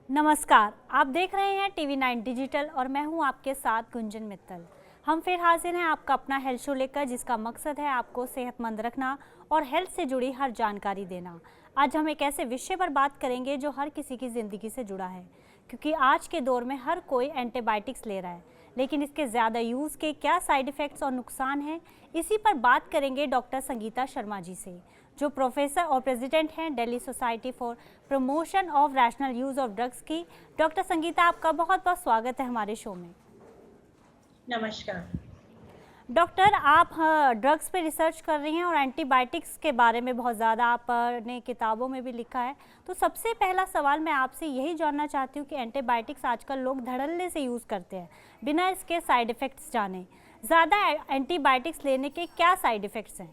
नमस्कार, आप देख रहे हैं टीवी 9 डिजिटल और मैं हूं आपके साथ गुंजन मित्तल। हम फिर हाजिर हैं आपका अपना हेल्थ शो लेकर, जिसका मकसद है आपको सेहतमंद रखना और हेल्थ से जुड़ी हर जानकारी देना। आज हम एक ऐसे विषय पर बात करेंगे जो हर किसी की ज़िंदगी से जुड़ा है, क्योंकि आज के दौर में हर कोई एंटीबायोटिक्स ले रहा है, लेकिन इसके ज़्यादा यूज़ के क्या साइड इफ़ेक्ट्स और नुकसान हैं, इसी पर बात करेंगे डॉक्टर संगीता शर्मा जी से, जो प्रोफेसर और प्रेसिडेंट हैं Delhi society for promotion of rational use of drugs की। डॉक्टर संगीता, आपका बहुत बहुत स्वागत है हमारे शो में। नमस्कार। डॉक्टर, आप ड्रग्स पे रिसर्च कर रही हैं और एंटीबायोटिक्स के बारे में बहुत ज़्यादा आपने किताबों में भी लिखा है। तो सबसे पहला सवाल मैं आपसे यही जानना चाहती हूँ कि एंटीबायोटिक्स आजकल लोग धड़ल्ले से यूज़ करते हैं बिना इसके साइड इफ़ेक्ट्स जाने। ज़्यादा एंटीबायोटिक्स लेने के क्या साइड इफ़ेक्ट्स हैं?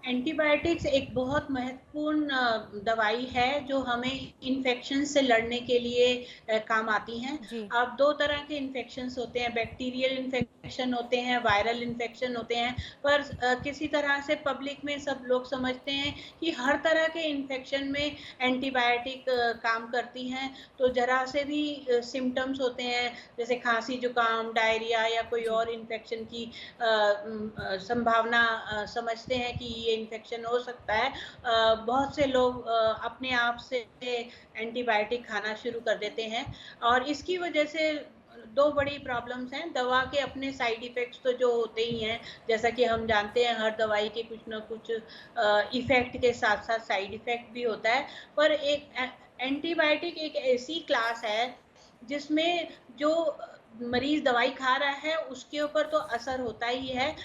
एंटीबायोटिक्स एक बहुत महत्वपूर्ण दवाई है जो हमें इन्फेक्शन से लड़ने के लिए काम आती हैं। जी। अब 2 तरह के इन्फेक्शंस होते हैं, बैक्टीरियल इन्फेक्शन होते हैं, वायरल इन्फेक्शन होते हैं। पर किसी तरह से पब्लिक में सब लोग समझते हैं कि हर तरह के इन्फेक्शन में एंटीबायोटिक काम करती हैं। तो ज़रा से भी सिम्पटम्स होते हैं, जैसे खाँसी, जुकाम, डायरिया या कोई जी। और इन्फेक्शन की संभावना समझते हैं कि ये इन्फेक्शन हो सकता है। बहुत से लोग अपने आप से एंटीबायोटिक खाना शुरू कर देते हैं और इसकी वजह से 2 बड़ी प्रॉब्लम्स हैं। दवा के अपने साइड इफ़ेक्ट्स तो जो होते ही हैं, जैसा कि हम जानते हैं हर दवाई के कुछ न कुछ इफ़ेक्ट के साथ-साथ साइड इफ़ेक्ट भी होता है। पर एक एंटीबायोटिक एक ऐसी क्लास है जिसमें जो मरीज़ दवाई खा रहा है उसके ऊपर तो असर होता ही है,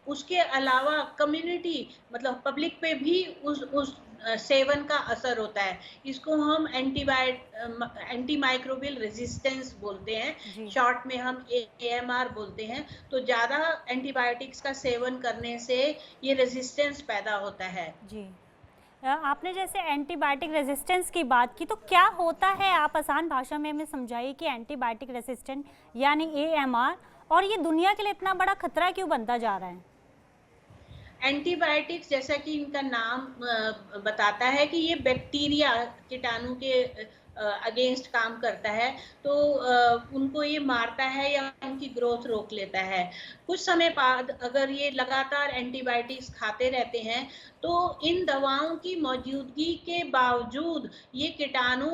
उसके अलावा कम्युनिटी मतलब पब्लिक पे भी उस सेवन का असर होता है। इसको हम एंटी माइक्रोबियल रेजिस्टेंस बोलते हैं। जी। शॉर्ट में हम एएमआर बोलते हैं। तो ज़्यादा एंटीबायोटिक्स का सेवन करने से ये रेजिस्टेंस पैदा होता है। जी। आपने जैसे एंटीबायोटिक रेजिस्टेंस की बात की, तो क्या होता है? आप आसान भाषा में हमें समझाइए कि एंटीबायोटिक रेजिस्टेंट यानी एएमआर, और ये दुनिया के लिए इतना बड़ा खतरा क्यों बनता जा रहा है? एंटीबायोटिक्स जैसा कि इनका नाम बताता है कि ये बैक्टीरिया कीटाणु के अगेंस्ट काम करता है। तो उनको ये मारता है या उनकी ग्रोथ रोक लेता है। कुछ समय बाद अगर ये लगातार एंटीबायोटिक्स खाते रहते हैं तो इन दवाओं की मौजूदगी के बावजूद ये कीटाणु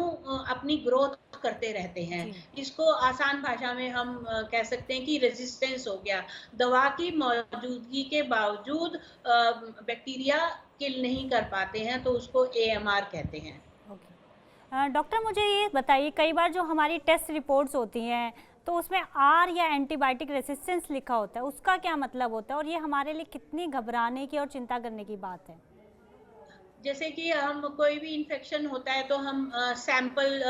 अपनी ग्रोथ करते रहते हैं। जी। इसको आसान भाषा में हम कह सकते हैं कि रेजिस्टेंस हो गया। दवा की मौजूदगी के बावजूद बैक्टीरिया किल नहीं कर पाते हैं, तो उसको एएमआर कहते हैं। ओके। डॉक्टर, मुझे ये बताइए, कई बार जो हमारी टेस्ट रिपोर्ट्स होती हैं तो उसमें आर या एंटीबायोटिक रेजिस्टेंस लिखा होता है, उसका क्या मतलब होता है और ये हमारे लिए कितनी घबराने की और चिंता करने की बात है? जैसे कि हम कोई भी इन्फेक्शन होता है तो हम सैंपल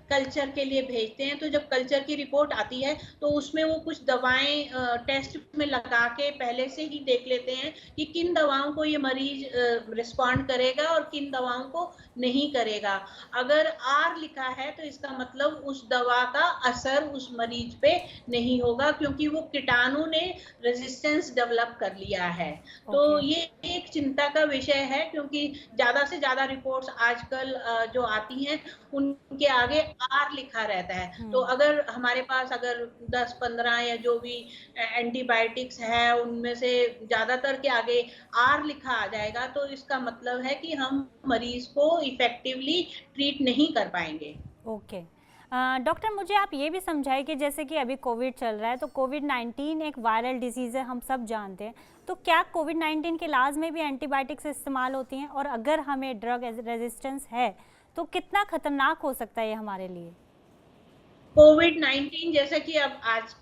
कल्चर के लिए भेजते हैं। तो जब कल्चर की रिपोर्ट आती है तो उसमें वो कुछ दवाएँ टेस्ट में लगा के पहले से ही देख लेते हैं कि किन दवाओं को ये मरीज़ रिस्पॉन्ड करेगा और किन दवाओं को नहीं करेगा। अगर आर लिखा है तो इसका मतलब उस दवा का असर उस मरीज़ पे नहीं होगा, क्योंकि वो कीटाणु ने रेजिस्टेंस डेवलप कर लिया है। तो ओके। ये एक चिंता का विषय है, क्योंकि ज़्यादा से ज़्यादा रिपोर्ट्स आजकल जो आती हैं उनके आगे आर लिखा रहता है। तो हुँ। अगर हमारे पास अगर 10-15 या जो भी एंटीबायोटिक्स है उनमें से ज़्यादातर के आगे आर लिखा आ जाएगा तो इसका मतलब है कि हम मरीज़ को इफ़ेक्टिवली ट्रीट नहीं कर पाएँगे। ओके। डॉक्टर, मुझे आप ये भी समझाइए कि जैसे कि अभी कोविड चल रहा है, तो कोविड-19 एक वायरल डिसीज़ है, हम सब जानते हैं। तो क्या कोविड-19 के इलाज में भी एंटीबायोटिक्स इस्तेमाल होती हैं? और अगर हमें ड्रग रेजिस्टेंस है, तो कितना खतरनाक हो सकता है ये हमारे लिए? कोविड-19 जैसा कि अब आज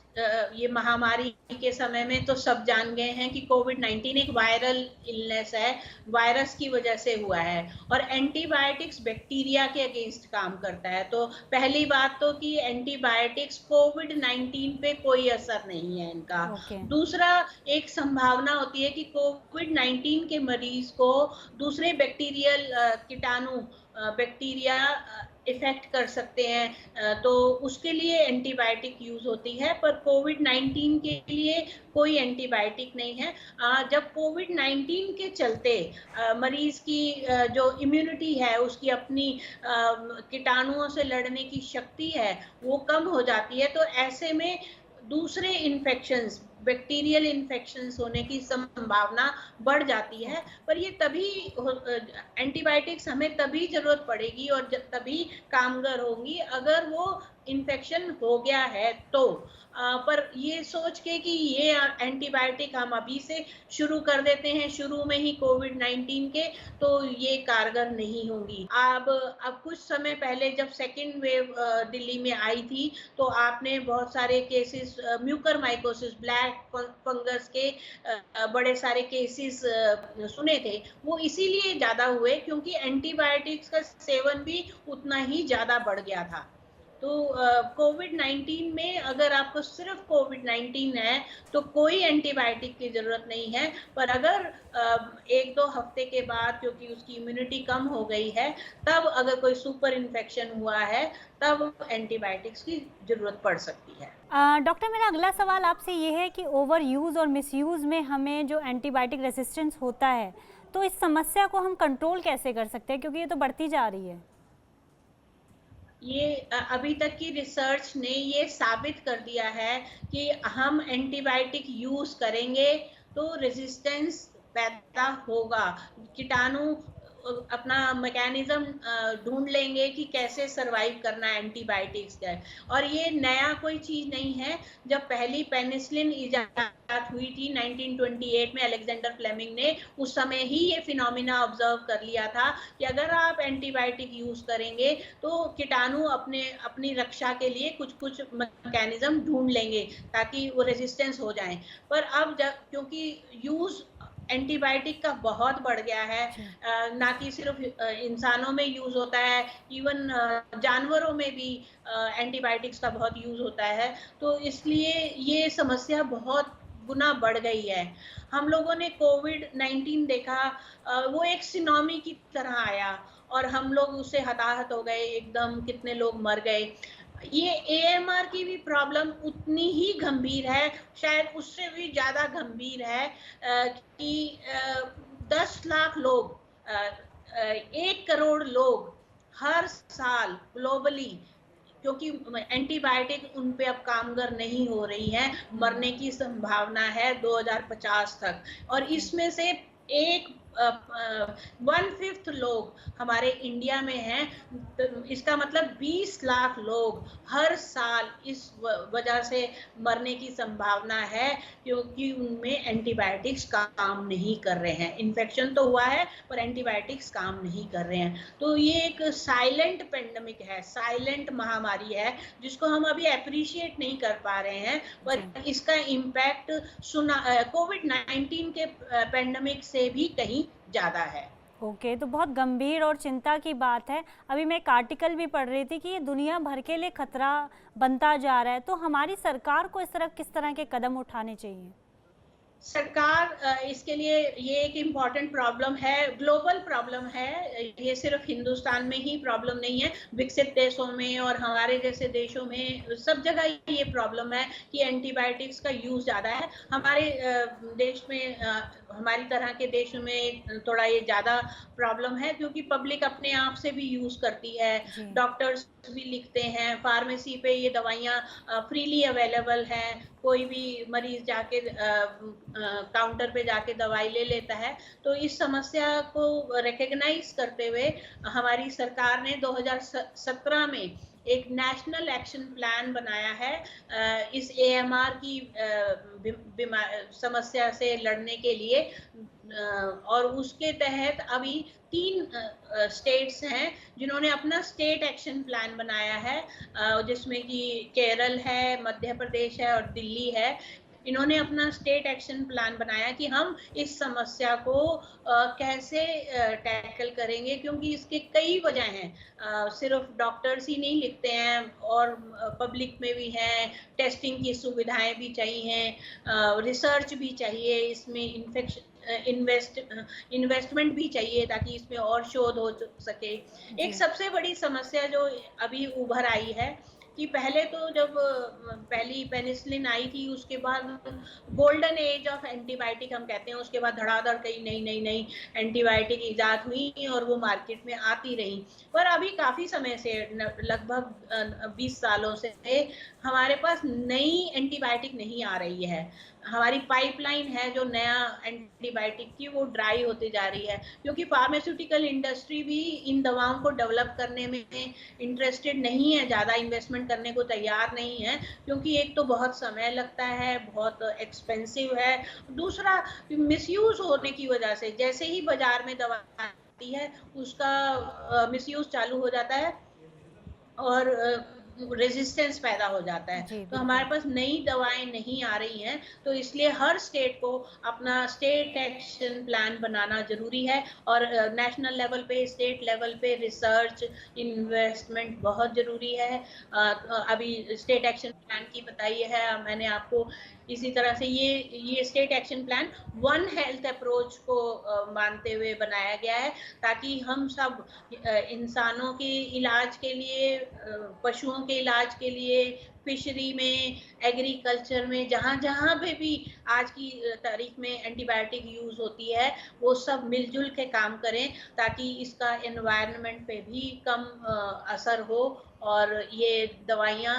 ये महामारी के समय में तो सब जान गए हैं कि कोविड-19 एक वायरल इलनेस है, वायरस की वजह से हुआ है और एंटीबायोटिक्स बैक्टीरिया के अगेंस्ट काम करता है। तो पहली बात तो कि एंटीबायोटिक्स कोविड-19 पे कोई असर नहीं है इनका। ओके। दूसरा, एक संभावना होती है कि कोविड-19 के मरीज़ को दूसरे बैक्टीरियल कीटाणु बैक्टीरिया इफ़ेक्ट कर सकते हैं, तो उसके लिए एंटीबायोटिक यूज़ होती है, पर कोविड-19 के लिए कोई एंटीबायोटिक नहीं है। जब कोविड-19 के चलते मरीज़ की जो इम्यूनिटी है, उसकी अपनी कीटाणुओं से लड़ने की शक्ति है, वो कम हो जाती है, तो ऐसे में दूसरे इन्फेक्शंस, बैक्टीरियल इन्फेक्शंस होने की संभावना बढ़ जाती है। पर ये तभी एंटीबायोटिक्स हमें तभी ज़रूरत पड़ेगी और तभी कामगार होंगी अगर वो इन्फेक्शन हो गया है तो। पर ये सोच के कि ये एंटीबायोटिक हम अभी से शुरू कर देते हैं, शुरू में ही कोविड-19 के, तो ये कारगर नहीं होंगी। अब कुछ समय पहले जब सेकंड वेव दिल्ली में आई थी, तो आपने बहुत सारे केसेस म्यूकरमाइकोसिस, ब्लैक फंगस के बड़े सारे केसेस सुने थे। वो इसीलिए ज़्यादा हुए क्योंकि एंटीबायोटिक्स का सेवन भी उतना ही ज़्यादा बढ़ गया था। तो कोविड-19 में अगर आपको सिर्फ़ कोविड-19 है, तो कोई एंटीबायोटिक की ज़रूरत नहीं है। पर अगर 1-2 हफ्ते के बाद क्योंकि उसकी इम्यूनिटी कम हो गई है, तब अगर कोई सुपर इन्फेक्शन हुआ है, तब एंटीबायोटिक्स की ज़रूरत पड़ सकती है। डॉक्टर, मेरा अगला सवाल आपसे ये है कि ओवर यूज़ और मिसयूज़ में हमें जो एंटीबायोटिक रेजिस्टेंस होता है, तो इस समस्या को हम कंट्रोल कैसे कर सकते हैं, क्योंकि ये तो बढ़ती जा रही है? ये अभी तक की रिसर्च ने ये साबित कर दिया है कि हम एंटीबायोटिक यूज़ करेंगे तो रेजिस्टेंस पैदा होगा। कीटाणु अपना मैकेनिज़्म ढूँढ लेंगे कि कैसे सर्वाइव करना है एंटीबायोटिक्स का। और ये नया कोई चीज़ नहीं है। जब पहली पेनिसिलिन इजाद हुई थी 1928 में अलेक्जेंडर फ्लेमिंग ने, उस समय ही ये फिनोमिना ऑब्जर्व कर लिया था कि अगर आप एंटीबायोटिक यूज़ करेंगे तो कीटाणु अपनी रक्षा के लिए कुछ-कुछ मैकेनिज़्म ढूँढ लेंगे ताकि वो रेजिस्टेंस हो जाएँ। पर अब जब क्योंकि यूज़ एंटीबायोटिक का बहुत बढ़ गया है, ना कि सिर्फ इंसानों में यूज़ होता है, इवन जानवरों में भी एंटीबायोटिक्स का बहुत यूज़ होता है, तो इसलिए ये समस्या बहुत गुना बढ़ गई है। हम लोगों ने कोविड-19 देखा, वो एक सुनामी की तरह आया और हम लोग उससे हताहत हो गए, एकदम कितने लोग मर गए। ये एएमआर की भी प्रॉब्लम उतनी ही गंभीर है, शायद उससे भी ज़्यादा गंभीर है, कि 10 लाख लोग, 1 करोड़ लोग हर साल ग्लोबली, क्योंकि एंटीबायोटिक उन पे अब कामगर नहीं हो रही है, मरने की संभावना है 2050 तक। और इसमें से एक 1/5 लोग हमारे इंडिया में हैं, तो इसका मतलब 20 लाख लोग हर साल इस वजह से मरने की संभावना है, क्योंकि उनमें एंटीबायोटिक्स काम नहीं कर रहे हैं। इन्फेक्शन तो हुआ है, पर एंटीबायोटिक्स काम नहीं कर रहे हैं। तो ये एक साइलेंट पेंडेमिक है, साइलेंट महामारी है, जिसको हम अभी एप्रिशिएट नहीं कर पा रहे हैं, पर इसका इम्पैक्ट कोविड-19 के पेंडेमिक से भी कहीं ज़्यादा है। ओके, तो बहुत गंभीर और चिंता की बात है। अभी मैं एक आर्टिकल भी पढ़ रही थी कि ये दुनिया भर के लिए खतरा बनता जा रहा है, तो हमारी सरकार को इस तरह किस तरह के कदम उठाने चाहिए? सरकार इसके लिए, ये एक इम्पॉर्टेंट प्रॉब्लम है, ग्लोबल प्रॉब्लम है, ये सिर्फ हिंदुस्तान में ही प्रॉब्लम नहीं है, विकसित देशों में और हमारे जैसे देशों में सब जगह ये प्रॉब्लम है कि एंटीबायोटिक्स का यूज़ ज़्यादा है। हमारे देश में, हमारी तरह के देशों में थोड़ा ये ज़्यादा प्रॉब्लम है, क्योंकि पब्लिक अपने आप से भी यूज़ करती है, डॉक्टर्स भी लिखते हैं, फार्मेसी पे ये दवाइयाँ फ्रीली अवेलेबल हैं, कोई भी मरीज़ जाके काउंटर पे जाके दवाई ले लेता है। तो इस समस्या को रिकॉग्नाइज़ करते हुए हमारी सरकार ने 2017 में एक नेशनल एक्शन प्लान बनाया है इस एएमआर की समस्या से लड़ने के लिए, और उसके तहत अभी 3 स्टेट्स हैं जिन्होंने अपना स्टेट एक्शन प्लान बनाया है, जिसमें कि केरल है, मध्य प्रदेश है और दिल्ली है। इन्होंने अपना स्टेट एक्शन प्लान बनाया कि हम इस समस्या को कैसे टैकल करेंगे, क्योंकि इसके कई वजह हैं, सिर्फ डॉक्टर्स ही नहीं लिखते हैं और पब्लिक में भी हैं, टेस्टिंग की सुविधाएं भी चाहिए, रिसर्च भी चाहिए, इसमें इन्वेस्टमेंट भी चाहिए ताकि इसमें और शोध हो सके। एक जी, सबसे बड़ी समस्या जो अभी उभर आई है कि पहले तो जब पहली पेनिसिलिन आई थी, उसके बाद गोल्डन एज ऑफ एंटीबायोटिक हम कहते हैं, उसके बाद धड़ाधड़ कई नई एंटीबायोटिक इजाद हुई और वो मार्केट में आती रही। पर अभी काफ़ी समय से लगभग 20 सालों से हमारे पास नई एंटीबायोटिक नहीं आ रही है। हमारी पाइपलाइन है जो नया एंटीबायोटिक की, वो ड्राई होती जा रही है, क्योंकि फार्मास्यूटिकल इंडस्ट्री भी इन दवाओं को डेवलप करने में इंटरेस्टेड नहीं है, ज़्यादा इन्वेस्टमेंट करने को तैयार नहीं है, क्योंकि एक तो बहुत समय लगता है, बहुत एक्सपेंसिव है, दूसरा मिसयूज होने की वजह से जैसे ही बाजार में दवा आती है उसका मिसयूज चालू हो जाता है और रेजिस्टेंस पैदा हो जाता है। जी, तो हमारे बिल्कुल। पास नई दवाएं नहीं आ रही हैं, तो इसलिए हर स्टेट को अपना स्टेट एक्शन प्लान बनाना ज़रूरी है और नेशनल लेवल पे, स्टेट लेवल पे रिसर्च, इन्वेस्टमेंट बहुत ज़रूरी है। अभी स्टेट एक्शन प्लान की बताई है मैंने आपको, इसी तरह से ये state action plan one health approach को मानते हुए बनाया गया है, ताकि हम सब इंसानों के इलाज के लिए, पशुओं के इलाज के लिए, फिशरी में, एग्रीकल्चर में, जहाँ-जहाँ पे भी आज की तारीख में एंटीबायोटिक यूज़ होती है, वो सब मिल-जुल के काम करें, ताकि इसका एनवायरनमेंट पे भी कम असर हो और ये दवाइयाँ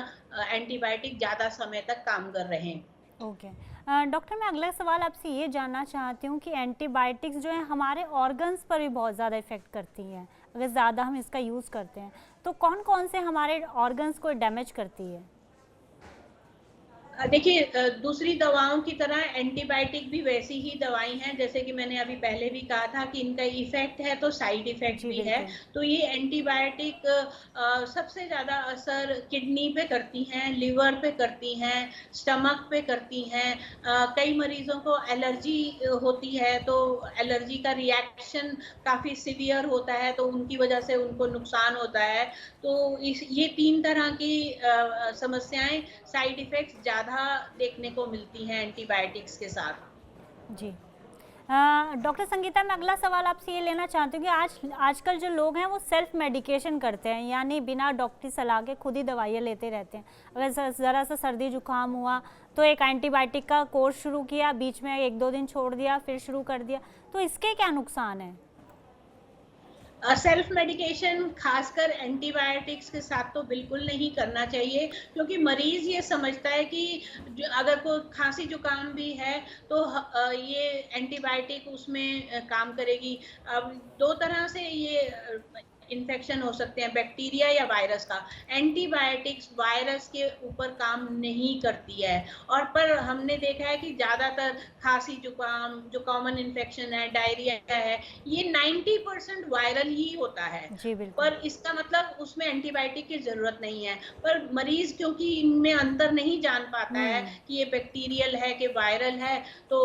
एंटीबायोटिक ज़्यादा समय तक काम कर रहें। ओके। डॉक्टर, मैं अगला सवाल आपसे ये जानना चाहती हूँ कि एंटीबायोटिक्स जो है हमारे ऑर्गन्स पर भी बहुत ज़्यादा इफ़ेक्ट करती हैं, अगर ज़्यादा हम इसका यूज़ करते हैं। तो कौन-कौन से हमारे ऑर्गन्स को डैमेज करती है? देखिए, दूसरी दवाओं की तरह एंटीबायोटिक भी वैसी ही दवाई हैं, जैसे कि मैंने अभी पहले भी कहा था कि इनका इफ़ेक्ट है तो साइड इफ़ेक्ट जी, भी है। बिल्कुल। तो ये एंटीबायोटिक सबसे ज़्यादा असर किडनी पे करती हैं, लिवर पे करती हैं, स्टमक पे करती हैं। कई मरीज़ों को एलर्जी होती है, तो एलर्जी का रिएक्शन काफ़ी सीवियर होता है, तो उनकी वजह से उनको नुकसान होता है। तो ये 3 तरह की समस्याएँ, साइड इफ़ेक्ट्स ज़्यादा देखने को मिलती हैं एंटीबायोटिक्स के साथ। जी। डॉक्टर संगीता, मैं अगला सवाल आपसे ये लेना चाहती हूँ कि आजकल जो लोग हैं वो सेल्फ मेडिकेशन करते हैं, यानी बिना डॉक्टरी सलाह के खुद ही दवाइयाँ लेते रहते हैं। अगर ज़रा सा सर्दी जुकाम हुआ तो एक एंटीबायोटिक का कोर्स शुरू किया, बीच में 1-2 दिन छोड़ दिया, फिर शुरू कर दिया। तो इसके क्या नुकसान हैं? सेल्फ मेडिकेशन खासकर एंटीबायोटिक्स के साथ तो बिल्कुल नहीं करना चाहिए, क्योंकि मरीज़ ये समझता है कि अगर कोई खांसी जुकाम भी है तो ये एंटीबायोटिक उसमें काम करेगी। अब 2 तरह से ये इन्फेक्शन हो सकते हैं, बैक्टीरिया या वायरस का। एंटीबायोटिक्स वायरस के ऊपर काम नहीं करती है, और पर हमने देखा है कि ज़्यादातर खांसी जुकाम जो कॉमन इन्फेक्शन है, डायरिया है, ये 90% वायरल ही होता है। जी, बिल्कुल। पर इसका मतलब उसमें एंटीबायोटिक की ज़रूरत नहीं है। पर मरीज़ क्योंकि इनमें अंतर नहीं जान पाता है हुँ। कि ये बैक्टीरियल है कि वायरल है, तो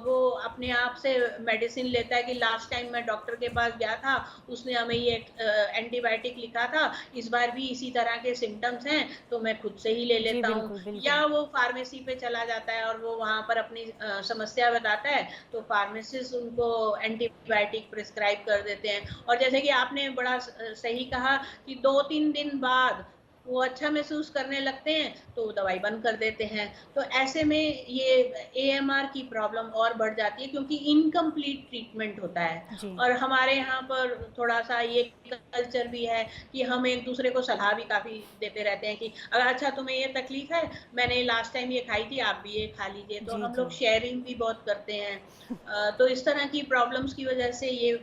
वो अपने आप से मेडिसिन लेता है कि लास्ट टाइम मैं डॉक्टर के पास गया था, उसने हमें ये एंटीबायोटिक लिखा था, इस बार भी इसी तरह के सिम्पटम्स हैं, तो मैं खुद से ही ले जी, लेता हूँ। बिल्कुल, बिल्कुल। या वो फार्मेसी पे चला जाता है और वो वहाँ पर अपनी समस्या बताता है, तो फार्मासिस्ट उनको एंटीबायोटिक प्रिस्क्राइब कर देते हैं। और जैसे कि आपने बड़ा सही कहा कि 2-3 दिन बाद वो अच्छा महसूस करने लगते हैं, तो वो दवाई बंद कर देते हैं। तो ऐसे में ये एएमआर की प्रॉब्लम और बढ़ जाती है, क्योंकि इनकम्प्लीट ट्रीटमेंट होता है। जी। और हमारे यहाँ पर थोड़ा-सा ये कल्चर भी है कि हम एक-दूसरे को सलाह भी काफ़ी देते रहते हैं कि अगर अच्छा तुम्हें ये तकलीफ़ है, मैंने लास्ट टाइम ये खाई थी, आप भी ये खा लीजिए। तो जी, हम जी। लोग शेयरिंग भी बहुत करते हैं। तो इस तरह की प्रॉब्लम्स की वज़ह से ये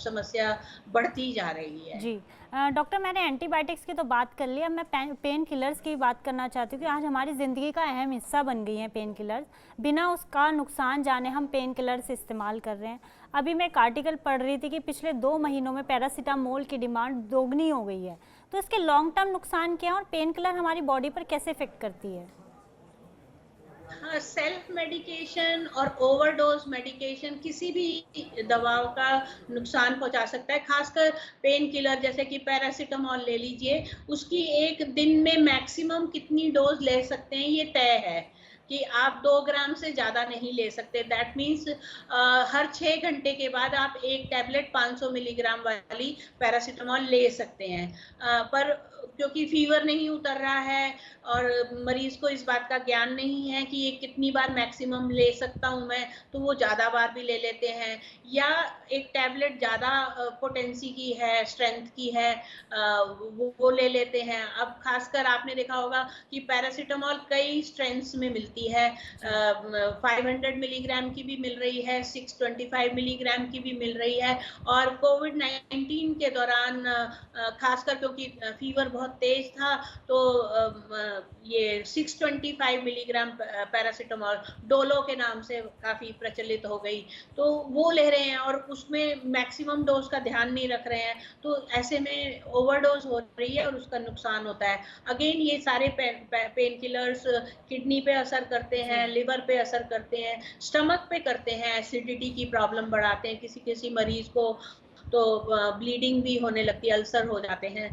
समस्या बढ़ती जा रही है। जी। डॉक्टर, मैंने एंटीबायोटिक्स की तो बात कर ली, अब मैं पेन किलर्स की बात करना चाहती हूँ कि आज हमारी ज़िंदगी का अहम हिस्सा बन गई हैं पेन किलर्स। बिना उसका नुकसान जाने हम पेन किलर्स इस्तेमाल कर रहे हैं। अभी मैं एक आर्टिकल पढ़ रही थी कि पिछले 2 महीनों में पैरासिटामोल की डिमांड दोगुनी हो गई है। तो इसके लॉन्ग टर्म नुकसान क्या हैं और पेन किलर हमारी बॉडी पर कैसे इफ़ेक्ट करती है? हाँ, सेल्फ मेडिकेशन और ओवरडोज मेडिकेशन किसी भी दवाओं का नुकसान पहुंचा सकता है। खासकर पेन किलर जैसे कि पैरासिटामोल ले लीजिए, उसकी एक दिन में मैक्सिमम कितनी डोज ले सकते हैं ये तय है। कि आप 2 ग्राम से ज़्यादा नहीं ले सकते। दैट मीन्स हर 6 घंटे के बाद आप एक टैबलेट 500 मिलीग्राम वाली पैरासिटामॉल ले सकते हैं। पर क्योंकि फ़ीवर नहीं उतर रहा है और मरीज़ को इस बात का ज्ञान नहीं है कि ये कितनी बार मैक्सिमम ले सकता हूँ मैं, तो वो ज़्यादा बार भी ले लेते हैं, या एक टैबलेट ज़्यादा पोटेंसी की है, स्ट्रेंथ की है, वो ले लेते हैं। अब खासकर आपने देखा होगा कि पैरासिटामॉल कई स्ट्रेंथ्स में मिलती है। 500 मिलीग्राम की भी मिल रही है, 625 मिलीग्राम की भी मिल रही है, और कोविड-19 के दौरान खासकर क्योंकि फ़ीवर बहुत तेज़ था, तो ये 625 मिलीग्राम पैरासिटामॉल डोलो के नाम से काफ़ी प्रचलित हो गई, तो वो ले रहे हैं और उसमें मैक्सिमम डोज़ का ध्यान नहीं रख रहे हैं, तो ऐसे में ओवरडोज़ हो रही है और उसका नुकसान होता है। अगेन ये सारे पेन किलर्स किडनी पे असर करते हैं, लिवर पे असर करते हैं, स्टमक पे करते हैं, एसिडिटी की प्रॉब्लम बढ़ाते हैं, किसी-किसी मरीज़ को तो ब्लीडिंग भी होने लगती है, अल्सर हो जाते हैं।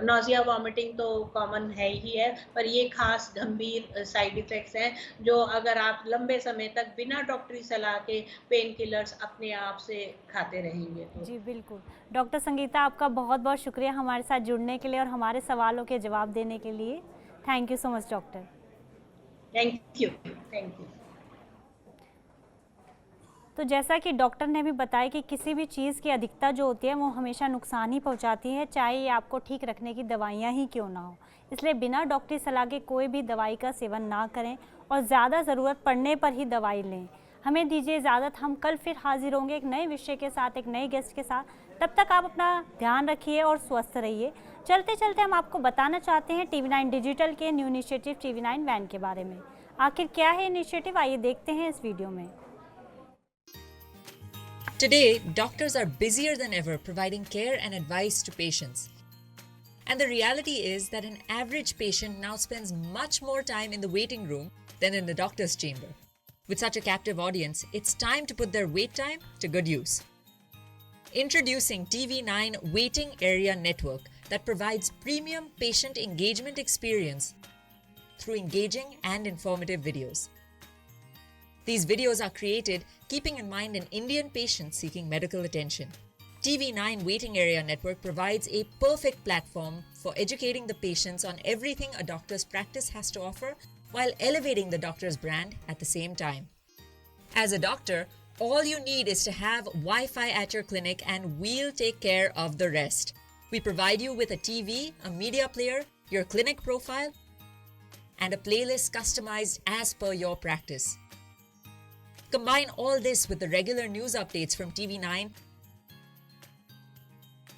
नौज़िया, वॉमिटिंग तो कॉमन है ही है, पर ये खास गंभीर साइड इफ़ेक्ट्स हैं, जो अगर आप लंबे समय तक बिना डॉक्टरी सलाह के पेन किलर्स अपने आप से खाते रहेंगे तो। जी बिल्कुल। डॉक्टर संगीता, आपका बहुत-बहुत शुक्रिया हमारे साथ जुड़ने के लिए और हमारे सवालों के जवाब देने के लिए। Thank you so much doctor. Thank you, thank you. तो जैसा कि डॉक्टर ने भी बताया कि किसी भी चीज़ की अधिकता जो होती है वो हमेशा नुकसान ही पहुंचाती है, चाहे ये आपको ठीक रखने की दवाइयाँ ही क्यों ना हो। इसलिए बिना डॉक्टरी सलाह के कोई भी दवाई का सेवन ना करें और ज़्यादा ज़रूरत पड़ने पर ही दवाई लें। हमें दीजिए इजाज़त, हम कल फिर हाजिर होंगे एक नए विषय के साथ, एक नए गेस्ट के साथ। तब तक आप अपना ध्यान रखिए और स्वस्थ रहिए। चलते चलते हम आपको बताना चाहते हैं TV9 डिजिटल के न्यू इनिशिएटिव TV9 वैन के बारे में। आखिर क्या है इनिशिएटिव, आइए देखते हैं इस वीडियो में। Today, doctors are busier than ever providing care and advice to patients. And the reality is that an average patient now spends much more time in the waiting room than in the doctor's chamber. With such a captive audience, it's time to put their wait time to good use. Introducing TV9 Waiting Area Network that provides premium patient engagement experience through engaging and informative videos. These videos are created keeping in mind an Indian patient seeking medical attention. TV9 Waiting Area Network provides a perfect platform for educating the patients on everything a doctor's practice has to offer while elevating the doctor's brand at the same time. As a doctor, all you need is to have Wi-Fi at your clinic and we'll take care of the rest. We provide you with a TV, a media player, your clinic profile, and a playlist customized as per your practice. Combine all this with the regular news updates from TV9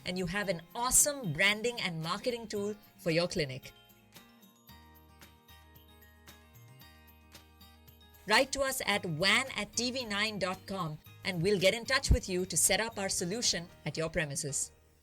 and you have an awesome branding and marketing tool for your clinic. Write to us at van@tv9.com and we'll get in touch with you to set up our solution at your premises.